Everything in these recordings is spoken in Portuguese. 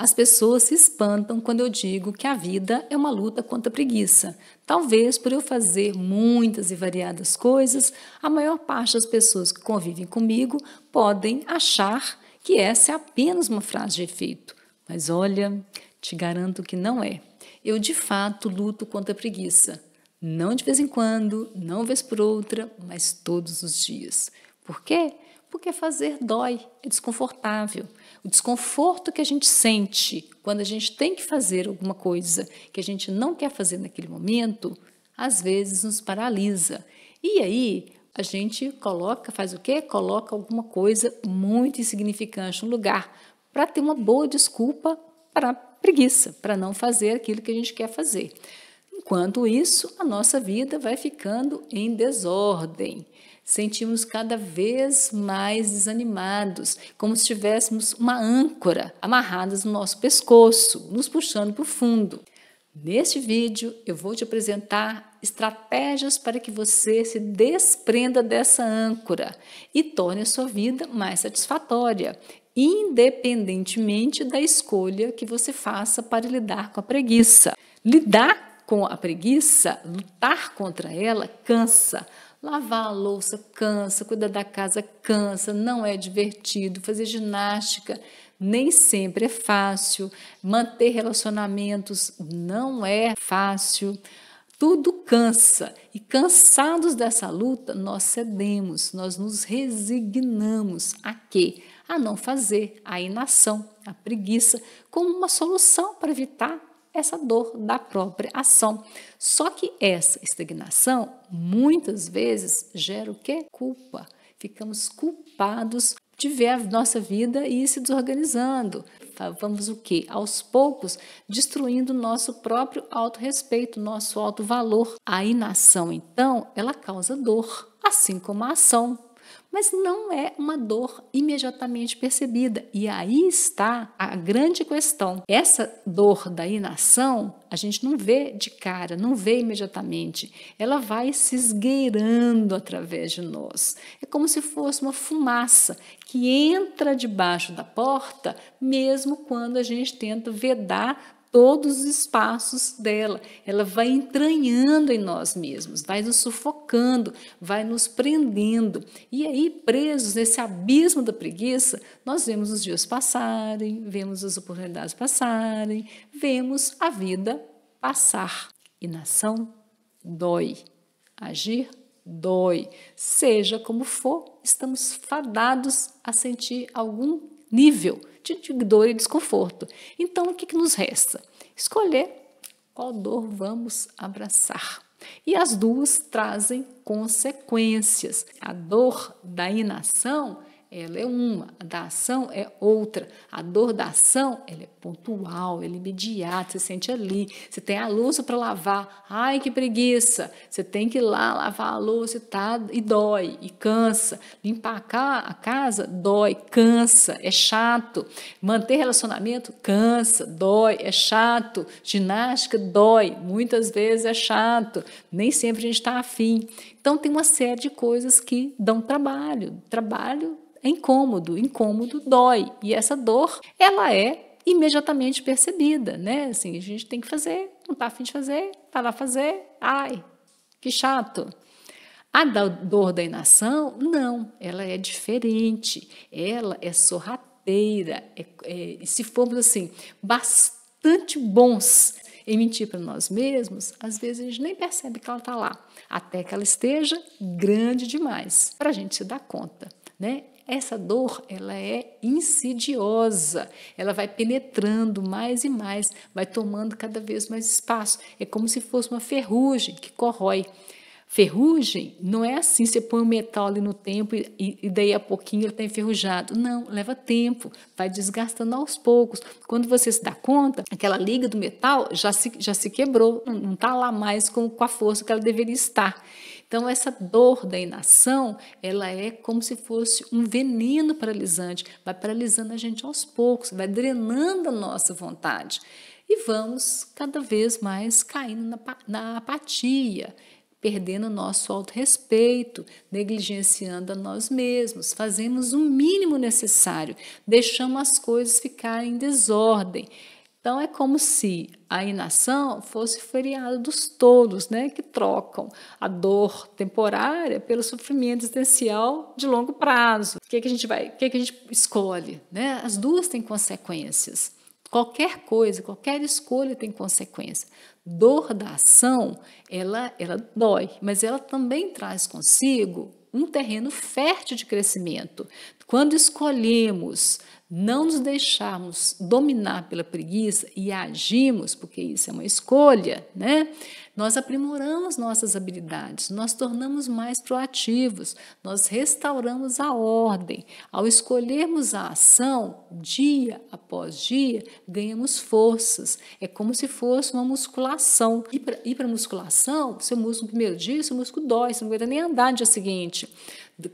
As pessoas se espantam quando eu digo que a vida é uma luta contra a preguiça. Talvez por eu fazer muitas e variadas coisas, a maior parte das pessoas que convivem comigo podem achar que essa é apenas uma frase de efeito. Mas olha, te garanto que não é. Eu de fato luto contra a preguiça. Não de vez em quando, não vez por outra, mas todos os dias. Por quê? Porque fazer dói, é desconfortável. O desconforto que a gente sente quando a gente tem que fazer alguma coisa que a gente não quer fazer naquele momento, às vezes nos paralisa. E aí a gente faz o quê? Coloca alguma coisa muito insignificante no lugar para ter uma boa desculpa para a preguiça, para não fazer aquilo que a gente quer fazer. Enquanto isso, a nossa vida vai ficando em desordem. Sentimos cada vez mais desanimados, como se tivéssemos uma âncora amarrada no nosso pescoço, nos puxando para o fundo. Neste vídeo, eu vou te apresentar estratégias para que você se desprenda dessa âncora e torne a sua vida mais satisfatória, independentemente da escolha que você faça para lidar com a preguiça. Lidar com a preguiça, lutar contra ela, cansa. Lavar a louça cansa, cuidar da casa cansa, não é divertido, fazer ginástica nem sempre é fácil, manter relacionamentos não é fácil, tudo cansa. E cansados dessa luta, nós cedemos, nós nos resignamos a quê? A não fazer, a inação, a preguiça, como uma solução para evitar essa dor da própria ação. Só que essa estagnação, muitas vezes, gera o quê? Culpa. Ficamos culpados de ver a nossa vida ir se desorganizando. Vamos o quê? Aos poucos, destruindo o nosso próprio autorrespeito, nosso autovalor. A inação, então, ela causa dor, assim como a ação. Mas não é uma dor imediatamente percebida. E aí está a grande questão. Essa dor da inação, a gente não vê de cara, não vê imediatamente. Ela vai se esgueirando através de nós. É como se fosse uma fumaça que entra debaixo da porta, mesmo quando a gente tenta vedar todos os espaços dela. Ela vai entranhando em nós mesmos, vai nos sufocando, vai nos prendendo. E aí, presos nesse abismo da preguiça, nós vemos os dias passarem, vemos as oportunidades passarem, vemos a vida passar. Inação dói, agir dói. Seja como for, estamos fadados a sentir algum nível de dor e desconforto. Então, o que nos resta? Escolher qual dor vamos abraçar. E as duas trazem consequências. A dor da inação, ela é uma, a da ação é outra. A dor da ação, ela é pontual, ela é imediata, você sente ali. Você tem a louça para lavar, ai que preguiça. Você tem que ir lá lavar a louça e dói, e cansa. Limpar a casa, dói, cansa, é chato. Manter relacionamento, cansa, dói, é chato. Ginástica, dói, muitas vezes é chato. Nem sempre a gente está afim. Então, tem uma série de coisas que dão trabalho. Trabalho é incômodo, incômodo dói. E essa dor, ela é imediatamente percebida, né? Assim, a gente tem que fazer, não está a fim de fazer, vai lá fazer, ai, que chato. A dor da inação, não, ela é diferente, ela é sorrateira. Se formos assim, bastante bons em mentir para nós mesmos, às vezes a gente nem percebe que ela está lá, até que ela esteja grande demais para a gente se dar conta, né? Essa dor, ela é insidiosa, ela vai penetrando mais e mais, vai tomando cada vez mais espaço. É como se fosse uma ferrugem que corrói. Ferrugem não é assim, você põe o metal ali no tempo e daí a pouquinho ele está enferrujado. Não, leva tempo, vai desgastando aos poucos. Quando você se dá conta, aquela liga do metal já se quebrou, não está lá mais com a força que ela deveria estar. Então, essa dor da inação, ela é como se fosse um veneno paralisante, vai paralisando a gente aos poucos, vai drenando a nossa vontade. E vamos cada vez mais caindo na apatia. perdendo o nosso autorrespeito, negligenciando a nós mesmos, fazemos o mínimo necessário, deixamos as coisas ficarem em desordem. Então, é como se a inação fosse o feriado dos tolos, né, que trocam a dor temporária pelo sofrimento existencial de longo prazo. O que a gente escolhe? Né? As duas têm consequências. Qualquer coisa, qualquer escolha tem consequência. Dor da ação, ela dói, mas ela também traz consigo um terreno fértil de crescimento. Quando escolhemos não nos deixarmos dominar pela preguiça e agimos, porque isso é uma escolha, né? Nós aprimoramos nossas habilidades, nós tornamos mais proativos, nós restauramos a ordem. Ao escolhermos a ação, dia após dia, ganhamos forças. É como se fosse uma musculação. Ir para a musculação, seu músculo, no primeiro dia, seu músculo dói, você não aguenta nem andar no dia seguinte.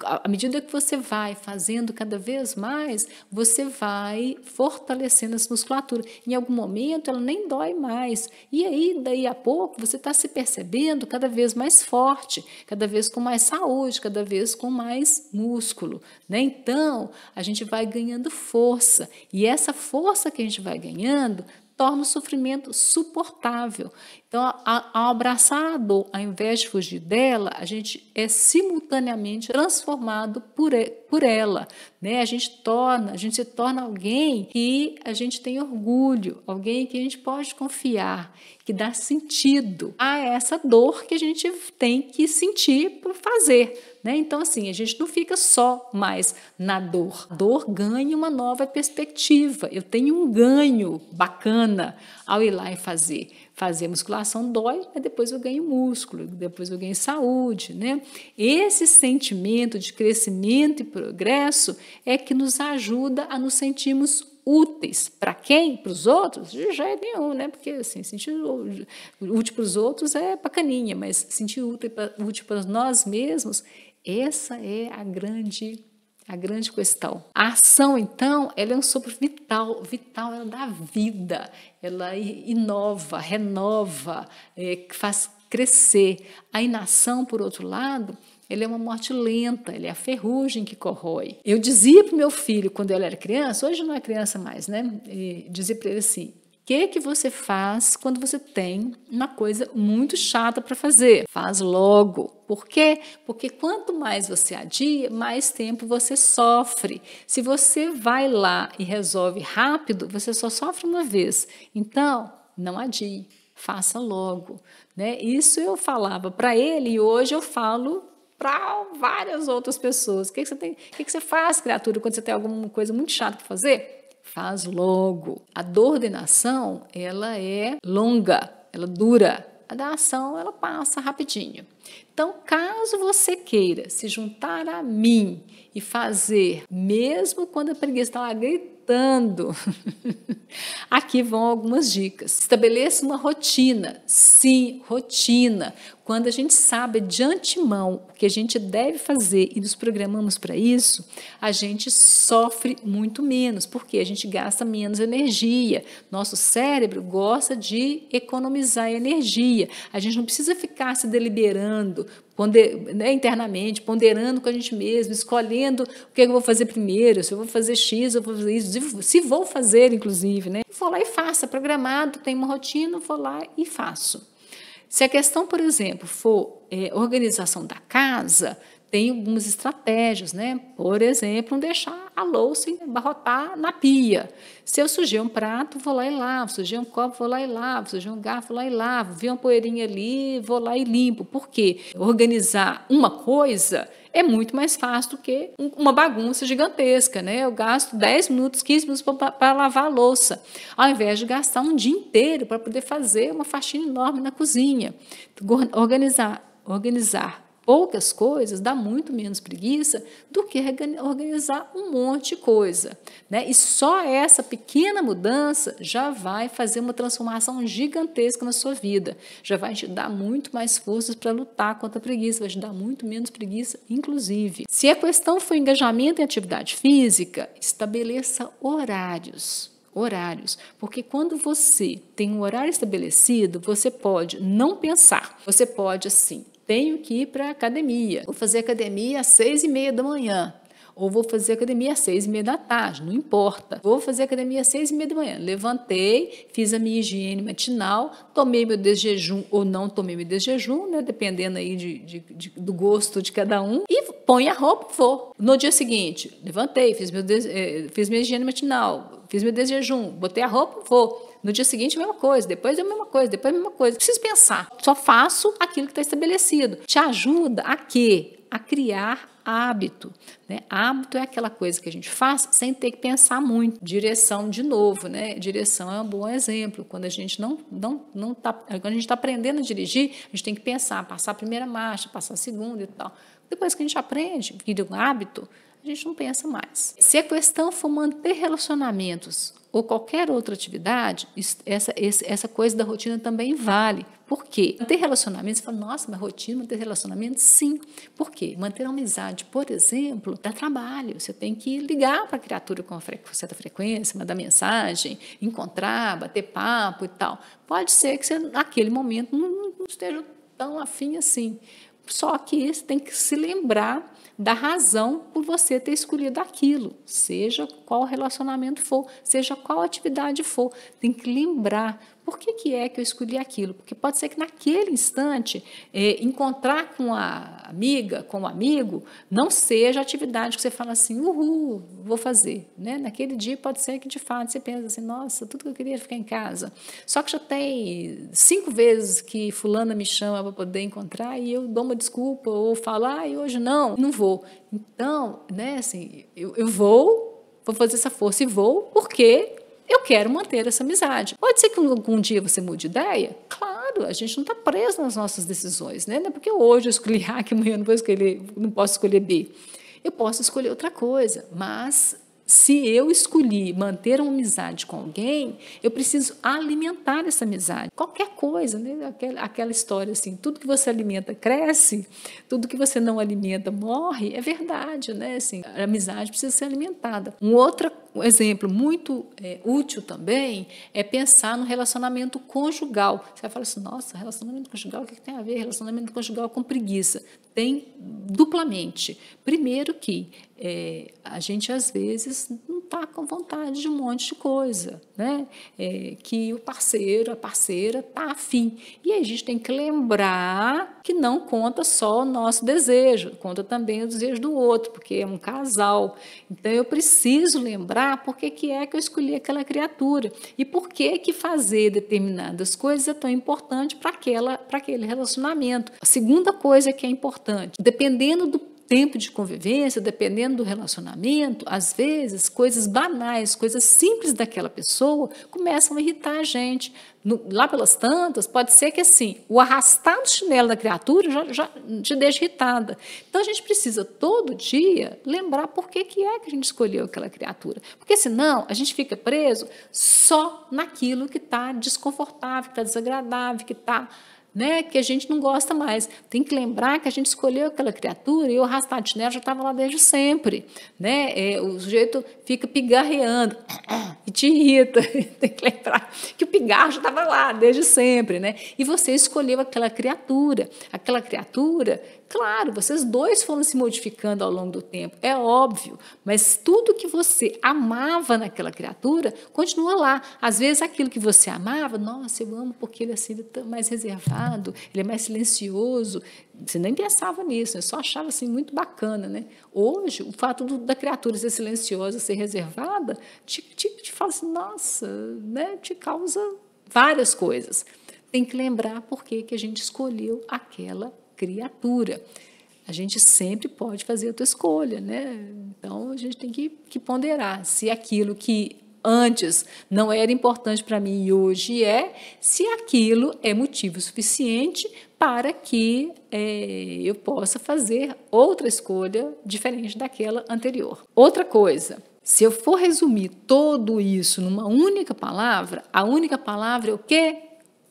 À medida que você vai fazendo cada vez mais, você vai fortalecendo essa musculatura. Em algum momento, ela nem dói mais. E aí, daí a pouco, você está se percebendo cada vez mais forte, cada vez com mais saúde, cada vez com mais músculo, né? Então, a gente vai ganhando força. E essa força que a gente vai ganhando torna o sofrimento suportável. Então, ao abraçar a dor, ao invés de fugir dela, a gente é simultaneamente transformado por ela, né? A gente se torna alguém que a gente tem orgulho, alguém que a gente pode confiar, que dá sentido a essa dor que a gente tem que sentir por fazer. Né? Então, assim, a gente não fica só mais na dor. A dor ganha uma nova perspectiva. Eu tenho um ganho bacana ao ir lá e fazer. Fazer musculação dói, mas depois eu ganho músculo, depois eu ganho saúde, né? Esse sentimento de crescimento e progresso é que nos ajuda a nos sentirmos úteis. Para quem? Para os outros? De jeito nenhum, né? Porque assim, sentir útil para os outros é bacaninha, mas sentir útil para nós mesmos, essa é a grande questão. A ação, então, ela é um sopro vital, ela dá vida, ela inova, renova, faz crescer. A inação, por outro lado, ela é uma morte lenta, ela é a ferrugem que corrói. Eu dizia para o meu filho, quando ele era criança, hoje não é criança mais, né? Dizia para ele assim: o que você faz quando você tem uma coisa muito chata para fazer? Faz logo. Por quê? Porque quanto mais você adia, mais tempo você sofre. Se você vai lá e resolve rápido, você só sofre uma vez. Então, não adie, faça logo. Né? Isso eu falava para ele e hoje eu falo para várias outras pessoas. O que você faz, criatura, quando você tem alguma coisa muito chata para fazer? Faz logo. A dor da inação, ela é longa, ela dura. A da ação, ela passa rapidinho. Então, caso você queira se juntar a mim e fazer, mesmo quando a preguiça está lá gritando, aqui vão algumas dicas. Estabeleça uma rotina. Sim, rotina. Quando a gente sabe de antemão o que a gente deve fazer e nos programamos para isso, a gente sofre muito menos, porque a gente gasta menos energia. Nosso cérebro gosta de economizar energia. A gente não precisa ficar se deliberando, internamente, ponderando com a gente mesmo, escolhendo o que eu vou fazer primeiro, se eu vou fazer X, eu vou fazer isso, se vou fazer, inclusive. Né? Vou lá e faço, é programado, tem uma rotina, vou lá e faço. Se a questão, por exemplo, for organização da casa, tem algumas estratégias, né? Por exemplo, não deixar a louça embarrotar na pia. Se eu sujei um prato, vou lá e lavo. Sujei um copo, vou lá e lavo. Sujei um garfo, vou lá e lavo. Vi uma poeirinha ali, vou lá e limpo. Por quê? Organizar uma coisa é muito mais fácil do que uma bagunça gigantesca, né? Eu gasto 10 minutos, 15 minutos para lavar a louça, ao invés de gastar um dia inteiro para poder fazer uma faxina enorme na cozinha. Organizar poucas coisas dá muito menos preguiça do que organizar um monte de coisa. Né? E só essa pequena mudança já vai fazer uma transformação gigantesca na sua vida. Já vai te dar muito mais forças para lutar contra a preguiça, vai te dar muito menos preguiça, inclusive. Se a questão for engajamento em atividade física, estabeleça horários, porque quando você tem um horário estabelecido, você pode não pensar, você pode assim, tenho que ir para a academia. Vou fazer academia às 6h30 da manhã. Ou vou fazer academia às 6h30 da tarde, não importa. Vou fazer academia às 6h30 da manhã. Levantei, fiz a minha higiene matinal, tomei meu desjejum ou não tomei meu desjejum, né, dependendo aí do gosto de cada um, e põe a roupa e vou. No dia seguinte, levantei, fiz minha higiene matinal, fiz meu desjejum, botei a roupa e vou. No dia seguinte, a mesma coisa, depois a mesma coisa, depois a mesma coisa. Preciso pensar, só faço aquilo que está estabelecido. Te ajuda a quê? A criar hábito, né? Hábito é aquela coisa que a gente faz sem ter que pensar muito. Direção, de novo, né? Direção é um bom exemplo. Quando a gente quando a gente está aprendendo a dirigir, a gente tem que pensar, passar a primeira marcha, passar a segunda e tal. Depois que a gente aprende, vira um hábito, a gente não pensa mais. Se a questão for manter relacionamentos ou qualquer outra atividade, essa coisa da rotina também vale. Por quê? Manter relacionamentos, você fala, nossa, mas rotina, manter relacionamentos? Sim. Por quê? Manter amizade, por exemplo, dá trabalho. Você tem que ligar para a criatura com certa frequência, mandar mensagem, encontrar, bater papo e tal. Pode ser que você, naquele momento, não esteja tão afim assim. Só que você tem que se lembrar da razão por você ter escolhido aquilo, seja qual relacionamento for, seja qual atividade for. Tem que lembrar por que é que eu escolhi aquilo. Porque pode ser que naquele instante, encontrar com a amiga, com o amigo, não seja a atividade que você fala assim, uhul, vou fazer. Né? Naquele dia pode ser que, de fato, você pensa assim, nossa, tudo que eu queria é ficar em casa. Só que já tem 5 vezes que fulana me chama para poder encontrar e eu dou uma desculpa ou falo, hoje não vou. Então, né, assim, eu vou fazer essa força e vou porque eu quero manter essa amizade. Pode ser que algum dia você mude de ideia? Claro, a gente não está preso nas nossas decisões, né? Não é porque hoje eu escolhi A que amanhã não posso escolher B. Eu posso escolher outra coisa, mas se eu escolhi manter uma amizade com alguém, eu preciso alimentar essa amizade. Qualquer coisa, né? Aquela história assim, tudo que você alimenta cresce, tudo que você não alimenta morre, é verdade, né? Assim, a amizade precisa ser alimentada. Um outro exemplo muito útil também é pensar no relacionamento conjugal. Você vai falar assim, nossa, relacionamento conjugal, o que tem a ver relacionamento conjugal com preguiça? Tem duplamente. Primeiro que a gente, às vezes, não está com vontade de um monte de coisa, né? Que o parceiro, a parceira está afim. E aí a gente tem que lembrar que não conta só o nosso desejo, conta também o desejo do outro, porque é um casal. Então, eu preciso lembrar por que é que eu escolhi aquela criatura e por que fazer determinadas coisas é tão importante para aquele relacionamento. A segunda coisa que é importante, dependendo do tempo de convivência, dependendo do relacionamento, às vezes, coisas banais, coisas simples daquela pessoa começam a irritar a gente. Lá pelas tantas, pode ser que assim, o arrastar do chinelo da criatura já te deixa irritada. Então, a gente precisa, todo dia, lembrar por que é que a gente escolheu aquela criatura. Porque, senão, a gente fica preso só naquilo que está desconfortável, que está desagradável, que está... Né, que a gente não gosta mais. Tem que lembrar que a gente escolheu aquela criatura e o arrastar de chinelo já estava lá desde sempre. Né? O sujeito fica pigarreando e te irrita. Tem que lembrar que o pigarro já estava lá desde sempre. Né? E você escolheu aquela criatura. Aquela criatura, claro, vocês dois foram se modificando ao longo do tempo, é óbvio, mas tudo que você amava naquela criatura continua lá. Às vezes aquilo que você amava, nossa, eu amo porque ele é assim, mais reservado, ele é mais silencioso. Você nem pensava nisso, só achava assim muito bacana, né? Hoje, o fato da criatura ser silenciosa, ser reservada, te fala assim, nossa, né? Te causa várias coisas. Tem que lembrar por que a gente escolheu aquela criatura. A gente sempre pode fazer outra escolha, né? Então, a gente tem que ponderar se aquilo que antes não era importante para mim e hoje se aquilo é motivo suficiente para que eu possa fazer outra escolha diferente daquela anterior. Outra coisa, se eu for resumir tudo isso numa única palavra, a única palavra é o quê?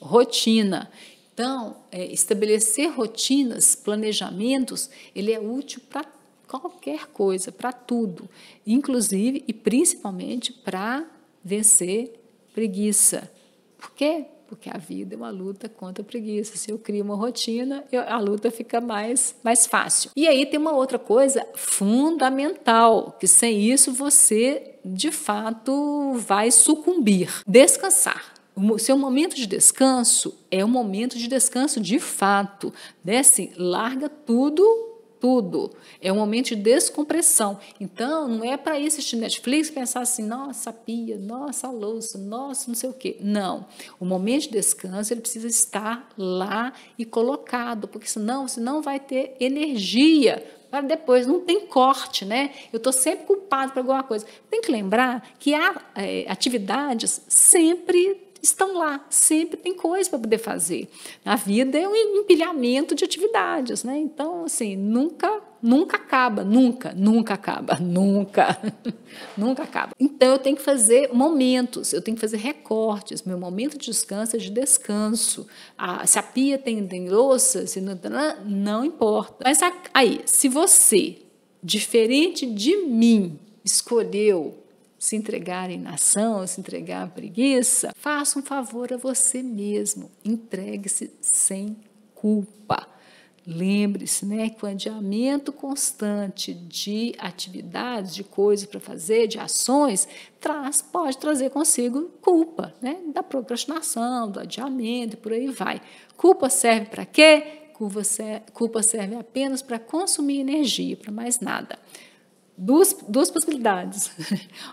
Rotina. Então, estabelecer rotinas, planejamentos, ele é útil para qualquer coisa, para tudo, inclusive e principalmente para vencer preguiça. Por quê? porque a vida é uma luta contra a preguiça. Se eu crio uma rotina, a luta fica mais fácil. E aí tem uma outra coisa fundamental, que sem isso você, de fato, vai sucumbir. Descansar. O seu momento de descanso é um momento de descanso de fato, né? Assim, larga tudo. É um momento de descompressão. Então, não é para ir assistir Netflix e pensar assim, nossa, a pia, nossa, a louça, nossa, não sei o quê. Não. O momento de descanso, ele precisa estar lá e colocado, porque senão você não vai ter energia para depois, não tem corte, né? Eu estou sempre culpado por alguma coisa. Tem que lembrar que há atividades sempre estão lá, sempre tem coisa para poder fazer. A vida é um empilhamento de atividades, né? Então, assim, nunca acaba, nunca acaba. Nunca acaba. Então, eu tenho que fazer momentos, eu tenho que fazer recortes. Meu momento de descanso é de descanso. Se a pia tem louça, se não importa. Mas aí, se você, diferente de mim, escolheu se entregar à inação, se entregar à preguiça, faça um favor a você mesmo, entregue-se sem culpa. Lembre-se, né, que o adiamento constante de atividades, de coisas para fazer, de ações, pode trazer consigo culpa, né, da procrastinação, do adiamento e por aí vai. Culpa serve para quê? Culpa serve apenas para consumir energia, para mais nada. Duas possibilidades.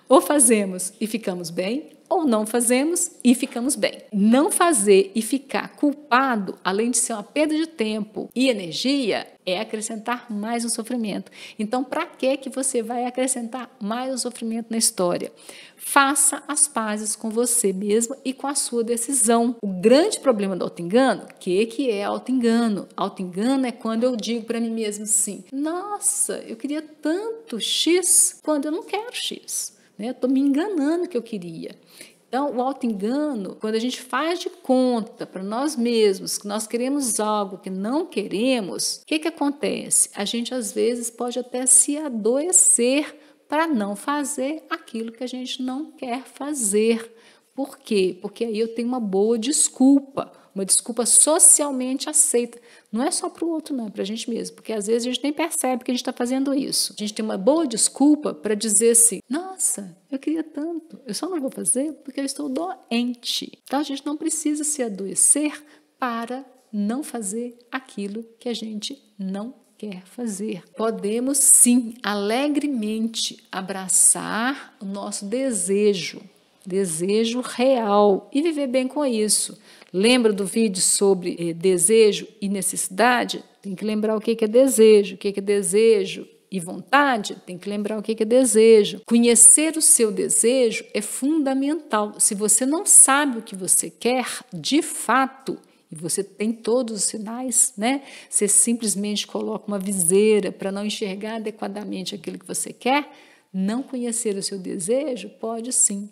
Ou fazemos e ficamos bem, ou não fazemos e ficamos bem. Não fazer e ficar culpado, além de ser uma perda de tempo e energia, é acrescentar mais um sofrimento. Então, para que você vai acrescentar mais um sofrimento na história? Faça as pazes com você mesmo e com a sua decisão. O grande problema do autoengano, o que é autoengano? Autoengano é quando eu digo para mim mesmo assim, nossa, eu queria tanto X quando eu não quero X. Eu estou me enganando que eu queria. Então, o autoengano, quando a gente faz de conta para nós mesmos que nós queremos algo que não queremos, o que acontece? A gente, às vezes, pode até se adoecer para não fazer aquilo que a gente não quer fazer. Por quê? Porque aí eu tenho uma boa desculpa, uma desculpa socialmente aceita. Não é só para o outro, não, é para a gente mesmo, porque às vezes a gente nem percebe que a gente está fazendo isso. A gente tem uma boa desculpa para dizer assim, nossa, eu queria tanto, eu só não vou fazer porque eu estou doente. Então a gente não precisa se adoecer para não fazer aquilo que a gente não quer fazer. Podemos sim, alegremente abraçar o nosso desejo real e viver bem com isso. Lembra do vídeo sobre desejo e necessidade? Tem que lembrar o que é desejo, o que é desejo e vontade, tem que lembrar o que é desejo. Conhecer o seu desejo é fundamental. Se você não sabe o que você quer, de fato, e você tem todos os sinais, né? Você simplesmente coloca uma viseira para não enxergar adequadamente aquilo que você quer, não conhecer o seu desejo pode sim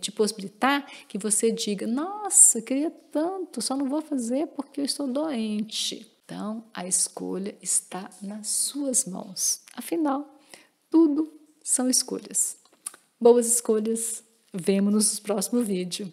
te possibilitar que você diga, nossa, eu queria tanto, só não vou fazer porque eu estou doente. Então, a escolha está nas suas mãos. Afinal, tudo são escolhas. Boas escolhas. Vemo-nos no próximo vídeo.